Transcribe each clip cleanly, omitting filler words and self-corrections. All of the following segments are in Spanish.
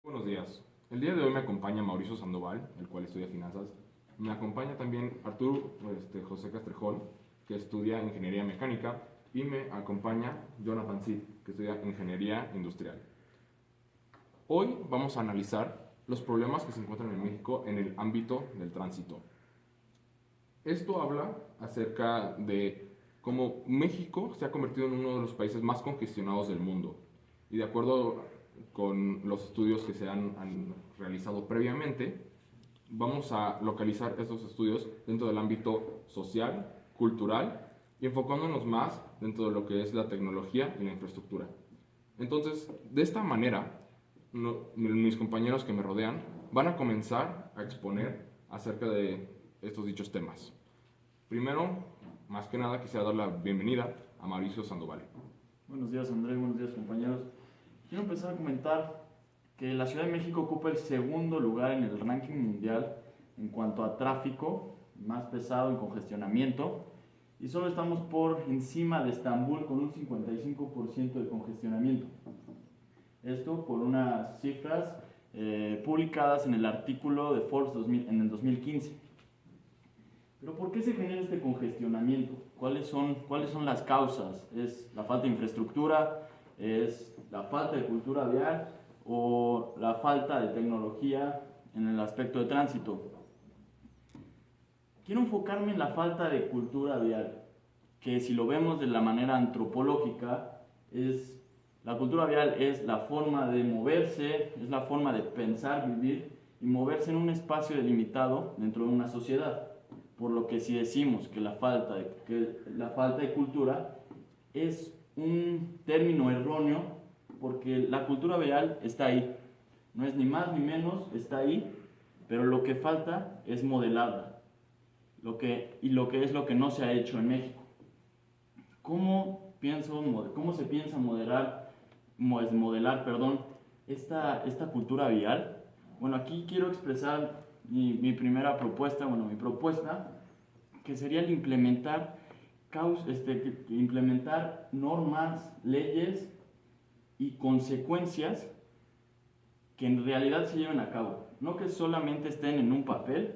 Buenos días. El día de hoy me acompaña Mauricio Sandoval, el cual estudia finanzas. Me acompaña también Arturo José Castrejón, que estudia ingeniería mecánica. Y me acompaña Jonathan Cid, que estudia ingeniería industrial. Hoy vamos a analizar los problemas que se encuentran en México en el ámbito del tránsito. Esto habla acerca de cómo México se ha convertido en uno de los países más congestionados del mundo. Y de acuerdo con los estudios que se han realizado previamente, vamos a localizar estos estudios dentro del ámbito social, cultural y enfocándonos más dentro de lo que es la tecnología y la infraestructura. Entonces, de esta manera, mis compañeros que me rodean van a comenzar a exponer acerca de estos dichos temas. Primero, más que nada, quisiera dar la bienvenida a Mauricio Sandoval. Buenos días, André, buenos días, compañeros. Quiero empezar a comentar que la Ciudad de México ocupa el segundo lugar en el ranking mundial en cuanto a tráfico, más pesado en congestionamiento, y solo estamos por encima de Estambul con un 55% de congestionamiento. Esto por unas cifras publicadas en el artículo de Forbes en el 2015. Pero ¿por qué se genera este congestionamiento? ¿Cuáles son las causas? ¿Es la falta de infraestructura? ¿Es la falta de cultura vial? ¿O la falta de tecnología en el aspecto de tránsito? Quiero enfocarme en la falta de cultura vial, que si lo vemos de la manera antropológica, la cultura vial es la forma de moverse, es la forma de pensar, vivir y moverse en un espacio delimitado dentro de una sociedad. Por lo que si decimos que la falta de cultura es un término erróneo, porque la cultura vial está ahí, no es ni más ni menos, está ahí, pero lo que falta es modelarla, lo que es lo que no se ha hecho en México. ¿Cómo se piensa modelar esta cultura vial? Bueno, aquí quiero expresar mi propuesta, que sería el implementar normas, leyes y consecuencias que en realidad se lleven a cabo. No que solamente estén en un papel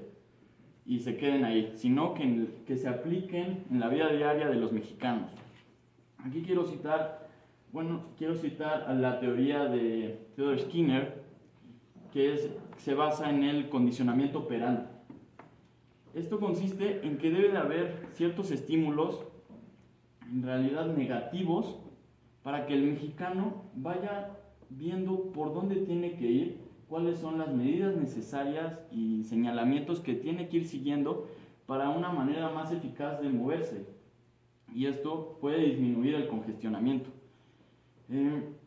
y se queden ahí, sino que se apliquen en la vida diaria de los mexicanos. Aquí quiero citar a la teoría de Theodor Skinner, que se basa en el condicionamiento operante. Esto consiste en que debe de haber ciertos estímulos, en realidad negativos, para que el mexicano vaya viendo por dónde tiene que ir, cuáles son las medidas necesarias y señalamientos que tiene que ir siguiendo para una manera más eficaz de moverse. Y esto puede disminuir el congestionamiento. ¿En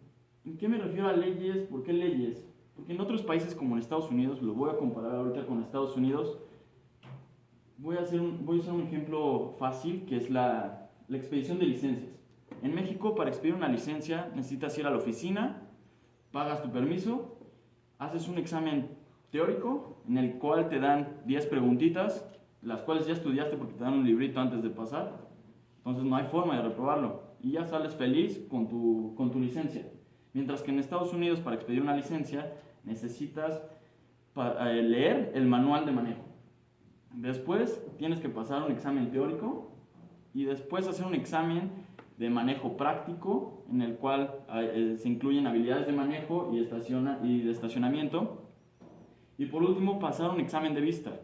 qué me refiero a leyes? ¿Por qué leyes? Porque en otros países como en Estados Unidos, lo voy a comparar ahorita con Estados Unidos, voy a hacer un ejemplo fácil, que es la expedición de licencias. En México, para expedir una licencia, necesitas ir a la oficina, pagas tu permiso, haces un examen teórico en el cual te dan 10 preguntitas, las cuales ya estudiaste porque te dan un librito antes de pasar, entonces no hay forma de reprobarlo y ya sales feliz con tu licencia. Mientras que en Estados Unidos, para expedir una licencia, necesitas leer el manual de manejo. Después tienes que pasar un examen teórico y después hacer un examen de manejo práctico en el cual se incluyen habilidades de manejo y de estacionamiento. Y por último, pasar un examen de vista.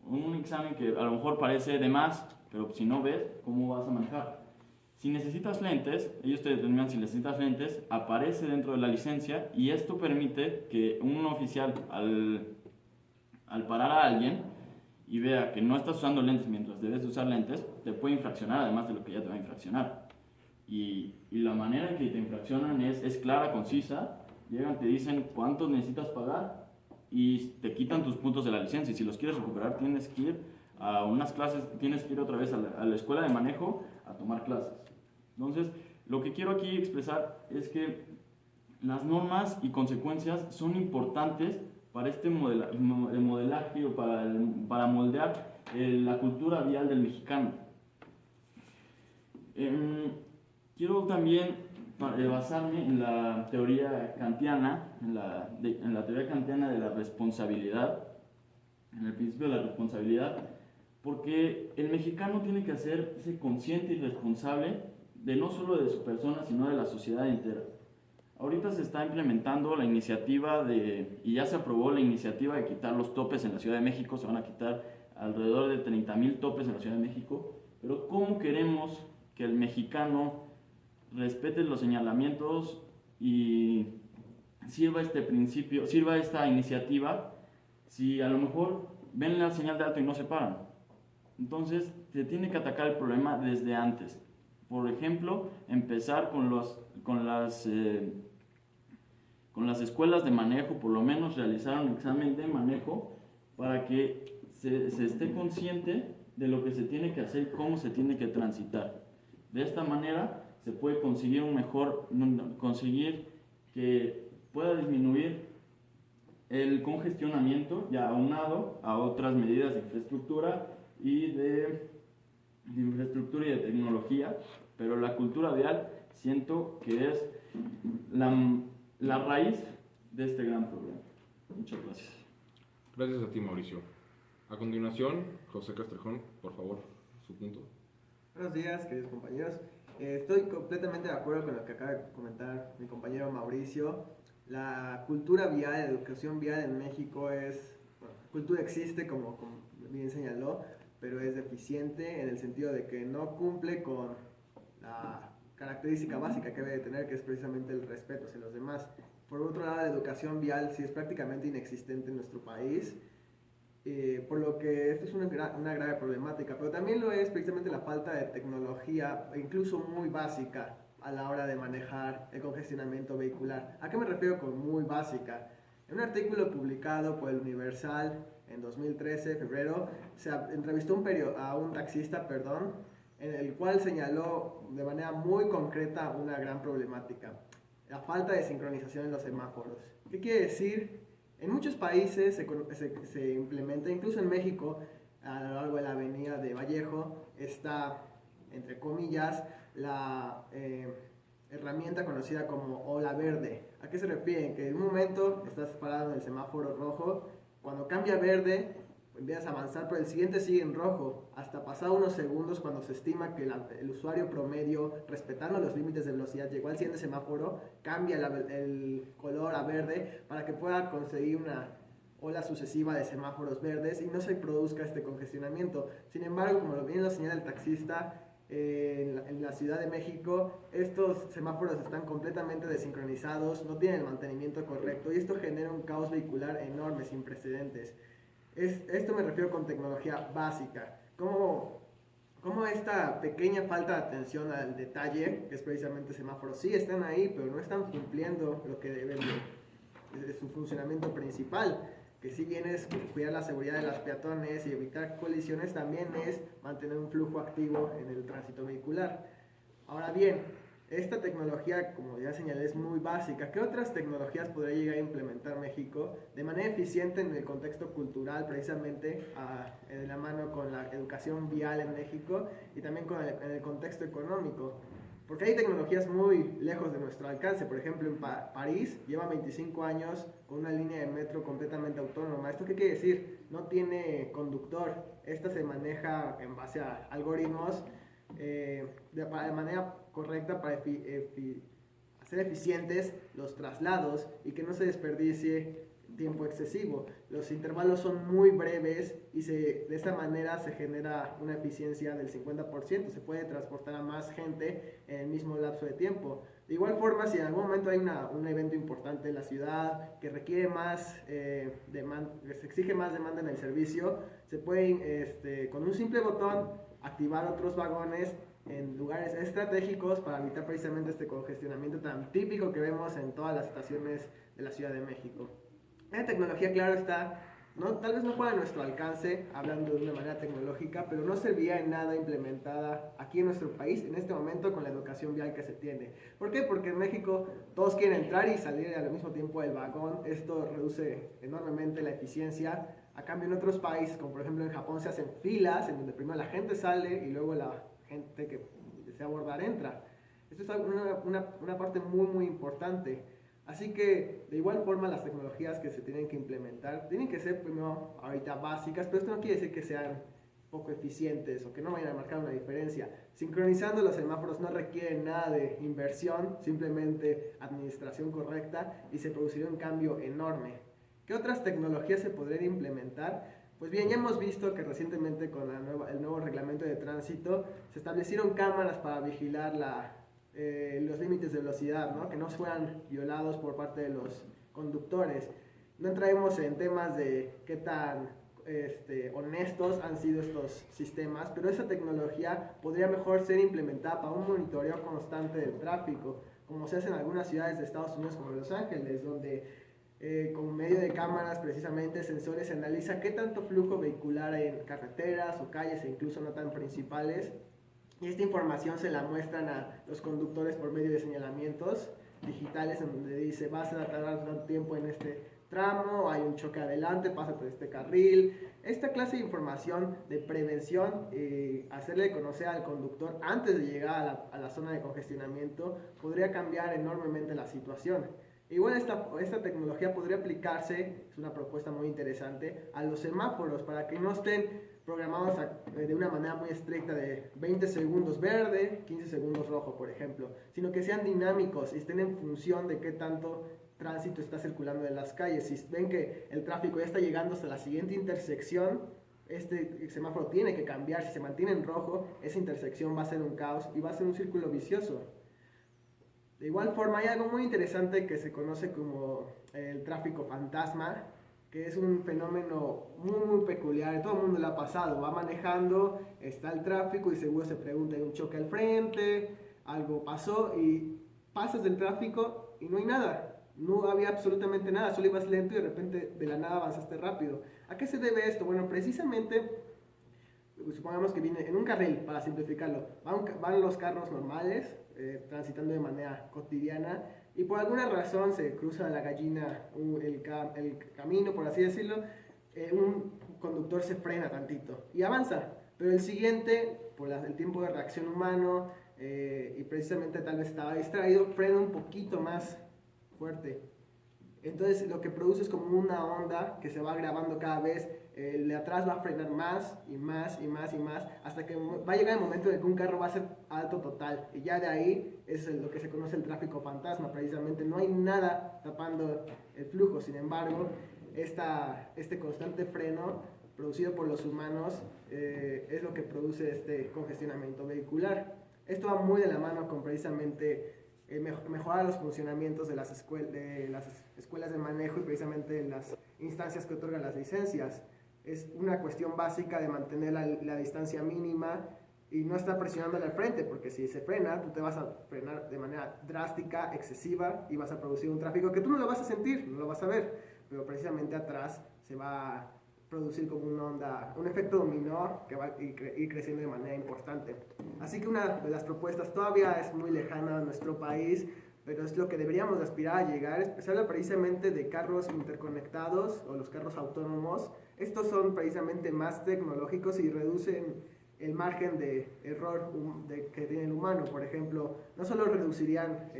Un examen que a lo mejor parece de más, pero si no ves, ¿cómo vas a manejar? Si necesitas lentes, ellos te determinan si necesitas lentes, aparece dentro de la licencia y esto permite que un oficial al parar a alguien y vea que no estás usando lentes mientras debes de usar lentes, te puede infraccionar además de lo que ya te va a infraccionar. Y la manera en que te infraccionan es clara, concisa. Llegan, te dicen cuánto necesitas pagar y te quitan tus puntos de la licencia. Y si los quieres recuperar, tienes que ir a unas clases, tienes que ir otra vez a la escuela de manejo a tomar clases. Entonces, lo que quiero aquí expresar es que las normas y consecuencias son importantes para este modelaje o para moldear la cultura vial del mexicano. Quiero también basarme en la teoría kantiana, en la teoría kantiana de la responsabilidad, en el principio de la responsabilidad, porque el mexicano tiene que hacerse consciente y responsable de no solo de su persona, sino de la sociedad entera. Ahorita se está implementando la iniciativa y ya se aprobó la iniciativa de quitar los topes en la Ciudad de México. Se van a quitar alrededor de 30,000 topes en la Ciudad de México, pero ¿cómo queremos que el mexicano respete los señalamientos y sirva esta iniciativa si a lo mejor ven la señal de alto y no se paran? Entonces se tiene que atacar el problema desde antes. Por ejemplo, empezar con las escuelas de manejo, por lo menos realizar un examen de manejo para que se esté consciente de lo que se tiene que hacer y cómo se tiene que transitar. De esta manera se puede conseguir que pueda disminuir el congestionamiento, ya aunado a otras medidas de infraestructura y de tecnología, pero la cultura vial siento que es la raíz de este gran problema. Muchas gracias. Gracias a ti, Mauricio. A continuación, José Castrejón, por favor, su punto. Buenos días, queridos compañeros. Estoy completamente de acuerdo con lo que acaba de comentar mi compañero Mauricio. La cultura vial, la educación vial en México cultura existe, como bien señaló, pero es deficiente en el sentido de que no cumple con la característica básica que debe de tener, que es precisamente el respeto hacia los demás. Por otro lado, la educación vial sí es prácticamente inexistente en nuestro país, por lo que esto es una grave problemática, pero también lo es precisamente la falta de tecnología, incluso muy básica, a la hora de manejar el congestionamiento vehicular. ¿A qué me refiero con muy básica? En un artículo publicado por el Universal en 2013, febrero, se entrevistó a un taxista, en el cual señaló de manera muy concreta una gran problemática: la falta de sincronización en los semáforos. ¿Qué quiere decir? En muchos países se implementa, incluso en México, a lo largo de la avenida de Vallejo, está, entre comillas, la herramienta conocida como ola verde. ¿A qué se refiere? Que en un momento estás parado en el semáforo rojo, cuando cambia a verde, empiezas a avanzar, pero el siguiente sigue en rojo, hasta pasar unos segundos, cuando se estima que el usuario promedio, respetando los límites de velocidad, llegó al siguiente semáforo, cambia el color a verde para que pueda conseguir una ola sucesiva de semáforos verdes y no se produzca este congestionamiento. Sin embargo, como bien lo señala el taxista, en la Ciudad de México estos semáforos están completamente desincronizados, no tienen el mantenimiento correcto y esto genera un caos vehicular enorme, sin precedentes. Esto me refiero con tecnología básica. ¿Cómo esta pequeña falta de atención al detalle, que es precisamente semáforos, sí están ahí, pero no están cumpliendo lo que deben de su funcionamiento principal, que si bien es cuidar la seguridad de los peatones y evitar colisiones, también es mantener un flujo activo en el tránsito vehicular. Ahora bien, esta tecnología, como ya señalé, es muy básica. ¿Qué otras tecnologías podría llegar a implementar México de manera eficiente en el contexto cultural, precisamente de la mano con la educación vial en México y también en el contexto económico? Porque hay tecnologías muy lejos de nuestro alcance. Por ejemplo, en París lleva 25 años con una línea de metro completamente autónoma. ¿Esto qué quiere decir? No tiene conductor. Esta se maneja en base a algoritmos de manera correcta para hacer eficientes los traslados y que no se desperdicie tiempo excesivo. Los intervalos son muy breves y de esta manera se genera una eficiencia del 50%. Se puede transportar a más gente en el mismo lapso de tiempo. De igual forma, si en algún momento hay un evento importante en la ciudad que requiere se exige más demanda en el servicio, se puede con un simple botón activar otros vagones en lugares estratégicos para evitar precisamente este congestionamiento tan típico que vemos en todas las estaciones de la Ciudad de México. La tecnología, claro está, tal vez no fuera a nuestro alcance, hablando de una manera tecnológica, pero no servía en nada implementada aquí en nuestro país en este momento con la educación vial que se tiene. ¿Por qué? Porque en México todos quieren entrar y salir al mismo tiempo del vagón. Esto reduce enormemente la eficiencia. A cambio, en otros países, como por ejemplo en Japón, se hacen filas en donde primero la gente sale y luego la gente que desea abordar entra. Esto es una parte muy, muy importante. Así que, de igual forma, las tecnologías que se tienen que implementar tienen que ser primero, ahorita básicas, pero esto no quiere decir que sean poco eficientes o que no vayan a marcar una diferencia. Sincronizando los semáforos no requiere nada de inversión, simplemente administración correcta y se produciría un cambio enorme. ¿Qué otras tecnologías se podrían implementar? Pues bien, ya hemos visto que recientemente con el nuevo reglamento de tránsito se establecieron cámaras para vigilar los límites de velocidad, ¿no? Que no fueran violados por parte de los conductores. No entraremos en temas de qué tan honestos han sido estos sistemas, pero esa tecnología podría mejor ser implementada para un monitoreo constante del tráfico, como se hace en algunas ciudades de Estados Unidos como Los Ángeles, donde con medio de cámaras, precisamente sensores, se analiza qué tanto flujo vehicular hay en carreteras o calles e incluso no tan principales, y esta información se la muestran a los conductores por medio de señalamientos digitales en donde dice vas a tardar tanto tiempo en este tramo, hay un choque adelante, pasa por este carril. Esta clase de información de prevención, hacerle conocer al conductor antes de llegar a la zona de congestionamiento, podría cambiar enormemente la situación. Igual esta tecnología podría aplicarse, es una propuesta muy interesante, a los semáforos para que no estén programados de una manera muy estricta de 20 segundos verde, 15 segundos rojo, por ejemplo, sino que sean dinámicos y estén en función de qué tanto tránsito está circulando en las calles. Si ven que el tráfico ya está llegando hasta la siguiente intersección, este semáforo tiene que cambiar. Si se mantiene en rojo, esa intersección va a ser un caos y va a ser un círculo vicioso. De igual forma, hay algo muy interesante que se conoce como el tráfico fantasma, que es un fenómeno muy, muy peculiar. Todo el mundo lo ha pasado. Va manejando, está el tráfico y seguro se pregunta, hay un choque al frente, algo pasó y pasas del tráfico y no hay nada. No había absolutamente nada, solo ibas lento y de repente de la nada avanzaste rápido. ¿A qué se debe esto? Bueno, precisamente, supongamos que viene en un carril, para simplificarlo, van los carros normales, transitando de manera cotidiana, y por alguna razón se cruza la gallina el camino, por así decirlo, un conductor se frena tantito y avanza, pero el siguiente, por el tiempo de reacción humano, y precisamente tal vez estaba distraído, frena un poquito más fuerte. Entonces lo que produce es como una onda que se va agravando cada vez. El de atrás va a frenar más y más y más y más hasta que va a llegar el momento en el que un carro va a ser alto total, y ya de ahí es lo que se conoce el tráfico fantasma. Precisamente no hay nada tapando el flujo. Sin embargo, este constante freno producido por los humanos es lo que produce este congestionamiento vehicular. Esto va muy de la mano con precisamente mejorar los funcionamientos de las escuelas de manejo y precisamente las instancias que otorgan las licencias. Es una cuestión básica de mantener la distancia mínima y no estar presionándole al frente, porque si se frena, tú te vas a frenar de manera drástica, excesiva, y vas a producir un tráfico que tú no lo vas a sentir, no lo vas a ver, pero precisamente atrás se va a producir como una onda, un efecto dominó que va a ir creciendo de manera importante. Así que una de las propuestas todavía es muy lejana a nuestro país, pero es lo que deberíamos aspirar a llegar. Se habla precisamente de carros interconectados o los carros autónomos. Estos son precisamente más tecnológicos y reducen el margen de error que tiene el humano. Por ejemplo, no solo reducirían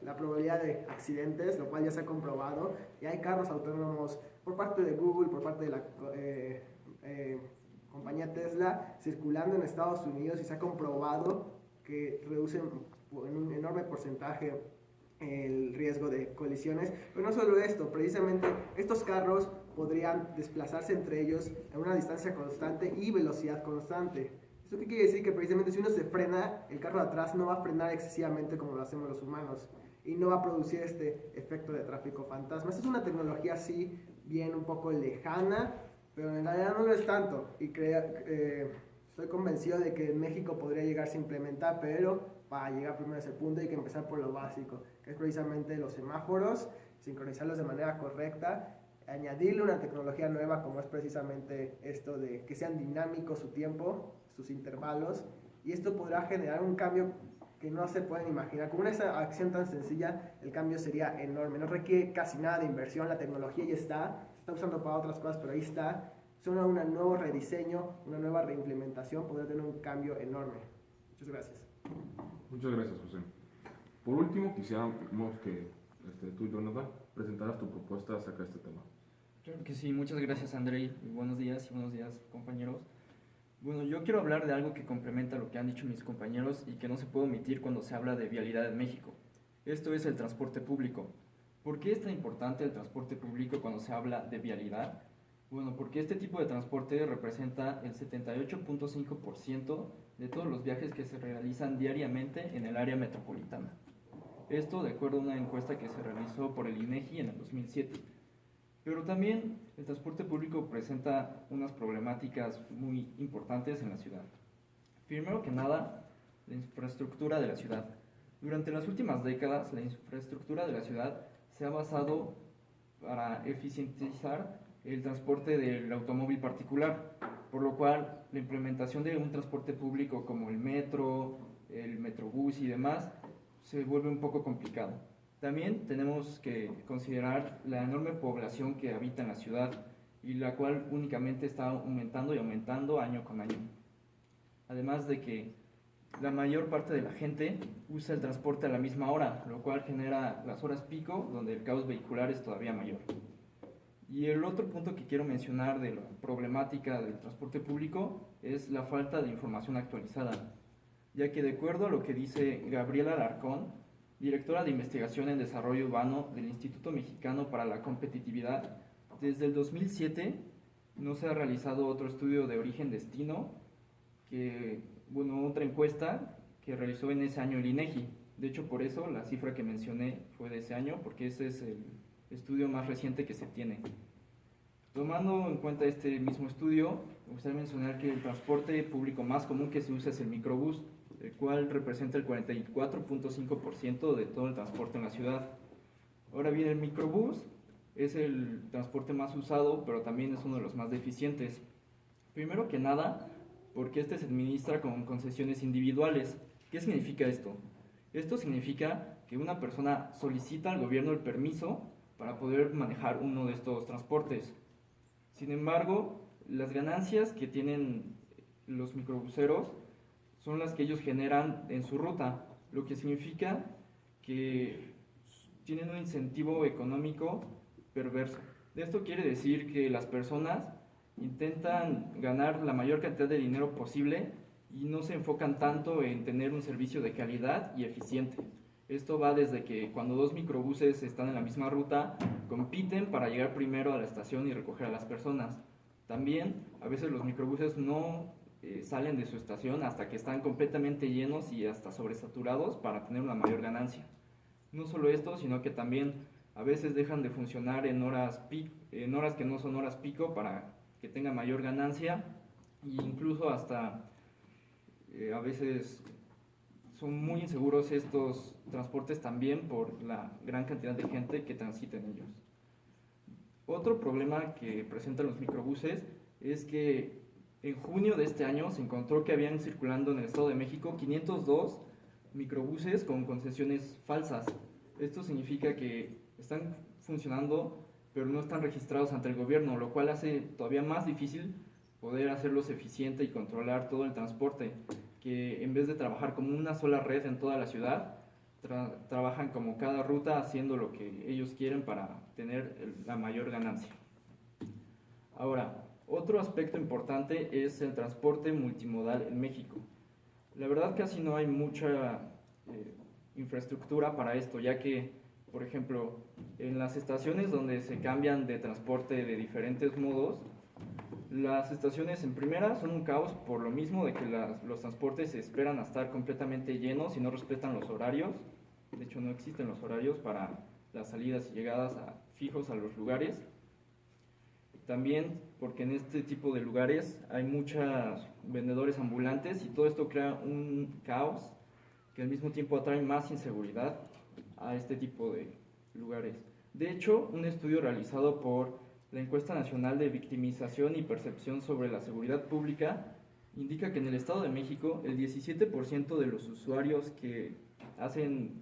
la probabilidad de accidentes, lo cual ya se ha comprobado, y hay carros autónomos por parte de Google, por parte de la compañía Tesla, circulando en Estados Unidos, y se ha comprobado que reducen en un enorme porcentaje el riesgo de colisiones. Pero no solo esto, precisamente estos carros podrían desplazarse entre ellos a una distancia constante y velocidad constante. ¿Esto qué quiere decir? Que precisamente si uno se frena, el carro de atrás no va a frenar excesivamente como lo hacemos los humanos y no va a producir este efecto de tráfico fantasma. Esta es una tecnología así bien un poco lejana, pero en realidad no lo es tanto, y estoy convencido de que en México podría llegarse a implementar, pero para llegar primero a ese punto hay que empezar por lo básico, que es precisamente los semáforos, sincronizarlos de manera correcta, añadirle una tecnología nueva como es precisamente esto de que sean dinámicos su tiempo, sus intervalos, y esto podrá generar un cambio que no se pueden imaginar. Con una acción tan sencilla, el cambio sería enorme. No requiere casi nada de inversión, la tecnología ya está, se está usando para otras cosas, pero ahí está. Solo un nuevo rediseño, una nueva reimplementación podría tener un cambio enorme. Muchas gracias. Muchas gracias, José. Por último, quisiéramos que tú, Jonathan, presentaras tu propuesta acerca de este tema. Claro que sí, muchas gracias Andrei, y buenos días compañeros. Bueno, yo quiero hablar de algo que complementa lo que han dicho mis compañeros y que no se puede omitir cuando se habla de vialidad en México. Esto es el transporte público. ¿Por qué es tan importante el transporte público cuando se habla de vialidad? Bueno, porque este tipo de transporte representa el 78.5% de todos los viajes que se realizan diariamente en el área metropolitana. Esto de acuerdo a una encuesta que se realizó por el INEGI en el 2007. Pero también el transporte público presenta unas problemáticas muy importantes en la ciudad. Primero que nada, la infraestructura de la ciudad. Durante las últimas décadas, la infraestructura de la ciudad se ha basado para eficientizar el transporte del automóvil particular, por lo cual la implementación de un transporte público como el metro, el metrobús y demás se vuelve un poco complicado. También tenemos que considerar la enorme población que habita en la ciudad y la cual únicamente está aumentando y aumentando año con año. Además de que la mayor parte de la gente usa el transporte a la misma hora, lo cual genera las horas pico, donde el caos vehicular es todavía mayor. Y el otro punto que quiero mencionar de la problemática del transporte público es la falta de información actualizada, ya que de acuerdo a lo que dice Gabriela Alarcón, directora de Investigación en Desarrollo Urbano del Instituto Mexicano para la Competitividad, desde el 2007 no se ha realizado otro estudio de origen-destino, otra encuesta que realizó en ese año el INEGI. De hecho, por eso la cifra que mencioné fue de ese año, porque ese es el estudio más reciente que se tiene. Tomando en cuenta este mismo estudio, me gustaría mencionar que el transporte público más común que se usa es el microbús, el cual representa el 44.5% de todo el transporte en la ciudad. Ahora bien, el microbús es el transporte más usado, pero también es uno de los más deficientes. Primero que nada, porque este se administra con concesiones individuales. ¿Qué significa esto? Esto significa que una persona solicita al gobierno el permiso para poder manejar uno de estos transportes. Sin embargo, las ganancias que tienen los microbuseros son las que ellos generan en su ruta, lo que significa que tienen un incentivo económico perverso. Esto quiere decir que las personas intentan ganar la mayor cantidad de dinero posible y no se enfocan tanto en tener un servicio de calidad y eficiente. Esto va desde que cuando dos microbuses están en la misma ruta, compiten para llegar primero a la estación y recoger a las personas. También, a veces los microbuses no salen de su estación hasta que están completamente llenos y hasta sobresaturados para tener una mayor ganancia. No solo esto, sino que también a veces dejan de funcionar en horas que no son horas pico para que tenga mayor ganancia, e incluso hasta a veces son muy inseguros estos transportes también por la gran cantidad de gente que transita en ellos. Otro problema que presentan los microbuses es que en junio de este año se encontró que habían circulando en el Estado de México 502 microbuses con concesiones falsas. Esto significa que están funcionando pero no están registrados ante el gobierno, lo cual hace todavía más difícil poder hacerlos eficiente y controlar todo el transporte, que en vez de trabajar como una sola red en toda la ciudad, trabajan como cada ruta haciendo lo que ellos quieren para tener la mayor ganancia. Ahora, otro aspecto importante es el transporte multimodal en México. La verdad casi no hay mucha infraestructura para esto, ya que por ejemplo, en las estaciones donde se cambian de transporte de diferentes modos, las estaciones en primera son un caos por lo mismo de que los transportes se esperan a estar completamente llenos y no respetan los horarios. De hecho, no existen los horarios para las salidas y llegadas fijos a los lugares. También porque en este tipo de lugares hay muchos vendedores ambulantes y todo esto crea un caos que al mismo tiempo atrae más inseguridad a este tipo de lugares. De hecho, un estudio realizado por la Encuesta Nacional de Victimización y Percepción sobre la Seguridad Pública indica que en el Estado de México el 17% de los usuarios que hacen